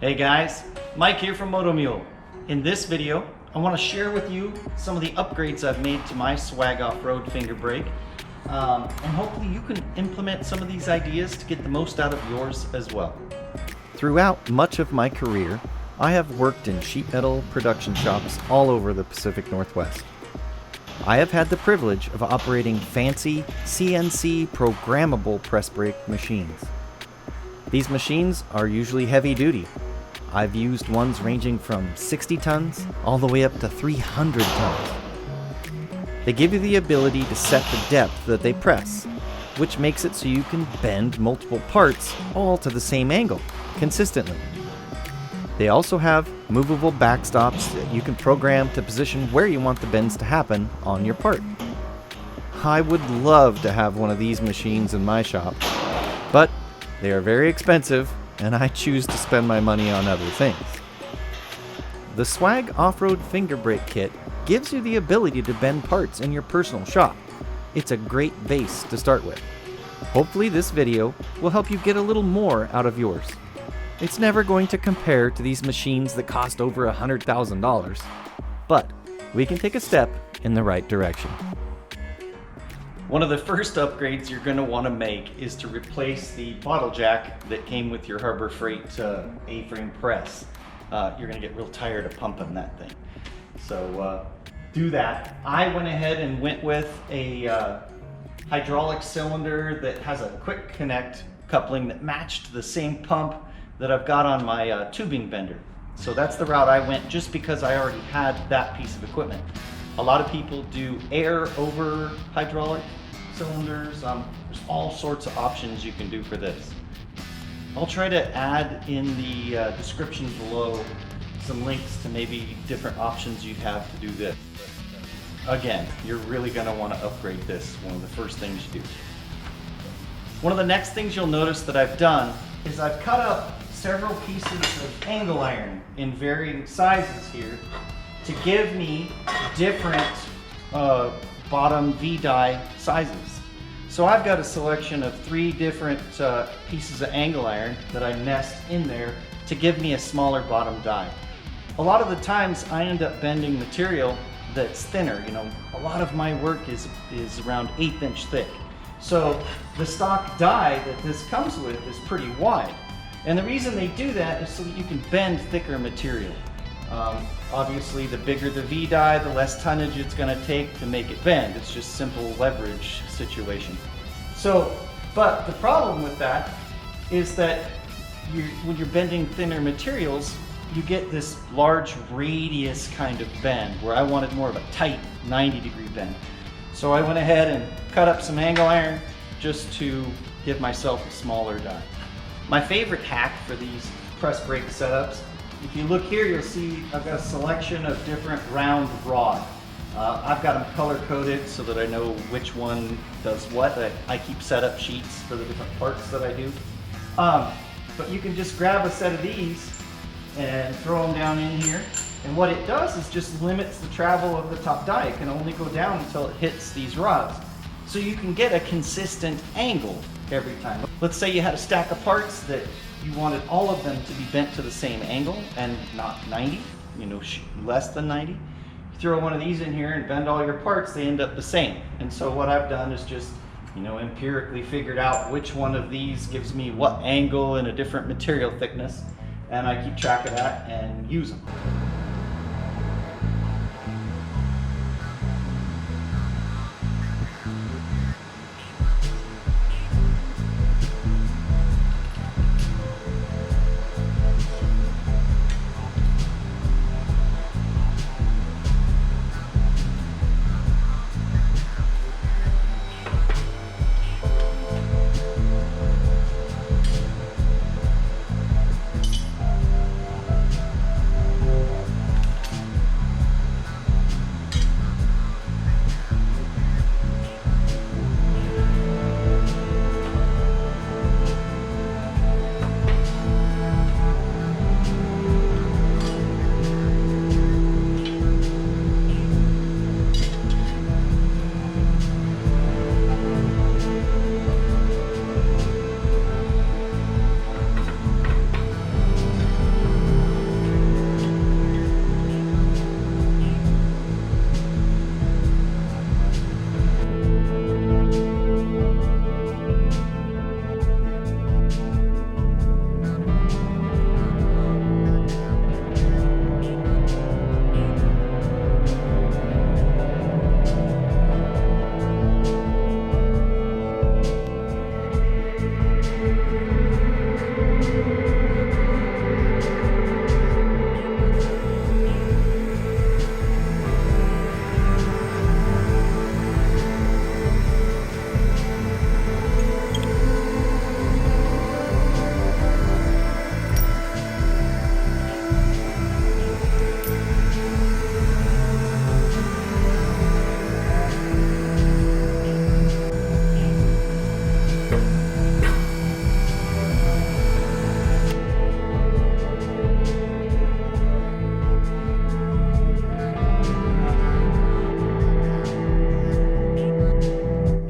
Hey guys, Mike here from MotoMule. In this video, I want to share with you some of the upgrades I've made to my Swag off-road finger brake. And hopefully you can implement some of these ideas to get the most out of yours as well. Throughout much of my career, I have worked in sheet metal production shops all over the Pacific Northwest. I have had the privilege of operating fancy CNC programmable press brake machines. These machines are usually heavy duty. I've used ones ranging from 60 tons all the way up to 300 tons. They give you the ability to set the depth that they press, which makes it so you can bend multiple parts all to the same angle, consistently. They also have movable backstops that you can program to position where you want the bends to happen on your part. I would love to have one of these machines in my shop, but they are very expensive and I choose to spend my money on other things. The Swag Off-Road Finger Brake Kit gives you the ability to bend parts in your personal shop. It's a great base to start with. Hopefully this video will help you get a little more out of yours. It's never going to compare to these machines that cost over $100,000, but we can take a step in the right direction. One of the first upgrades you're going to want to make is to replace the bottle jack that came with your Harbor Freight A-frame press. You're going to get real tired of pumping that thing. So do that. I went ahead and went with a hydraulic cylinder that has a quick connect coupling that matched the same pump that I've got on my tubing bender. So that's the route I went just because I already had that piece of equipment. A lot of people do air over hydraulic cylinders. There's all sorts of options you can do for this. I'll try to add in the description below some links to maybe different options you'd have to do this. Again, you're really going to want to upgrade this, one of the first things you do. One of the next things you'll notice that I've done is I've cut up several pieces of angle iron in varying sizes here to give me different bottom V-die sizes. So I've got a selection of 3 different pieces of angle iron that I nest in there to give me a smaller bottom die. A lot of the times I end up bending material that's thinner. You know, a lot of my work is around 1/8 inch thick. So the stock die that this comes with is pretty wide. And the reason they do that is so that you can bend thicker material. Obviously, the bigger the V-die, the less tonnage it's going to take to make it bend. It's just simple leverage situation. So, but the problem with that is that when you're bending thinner materials, you get this large radius kind of bend where I wanted more of a tight 90-degree bend. So I went ahead and cut up some angle iron just to give myself a smaller die. My favorite hack for these press brake setups, if you look here, you'll see I've got a selection of different round rod. I've got them color coded so that I know which one does what. I keep setup sheets for the different parts that I do. But you can just grab a set of these and throw them down in here. And what it does is just limits the travel of the top die. It can only go down until it hits these rods. So you can get a consistent angle every time. Let's say you had a stack of parts that you wanted all of them to be bent to the same angle and not 90, less than 90. You throw one of these in here and bend all your parts, they end up the same. And so what I've done is just, empirically figured out which one of these gives me what angle and a different material thickness, and I keep track of that and use them.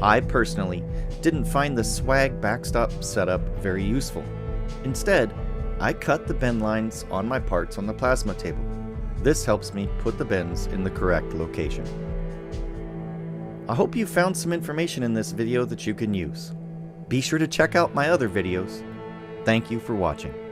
I personally didn't find the swag backstop setup very useful. Instead, I cut the bend lines on my parts on the plasma table. This helps me put the bends in the correct location. I hope you found some information in this video that you can use. Be sure to check out my other videos. Thank you for watching.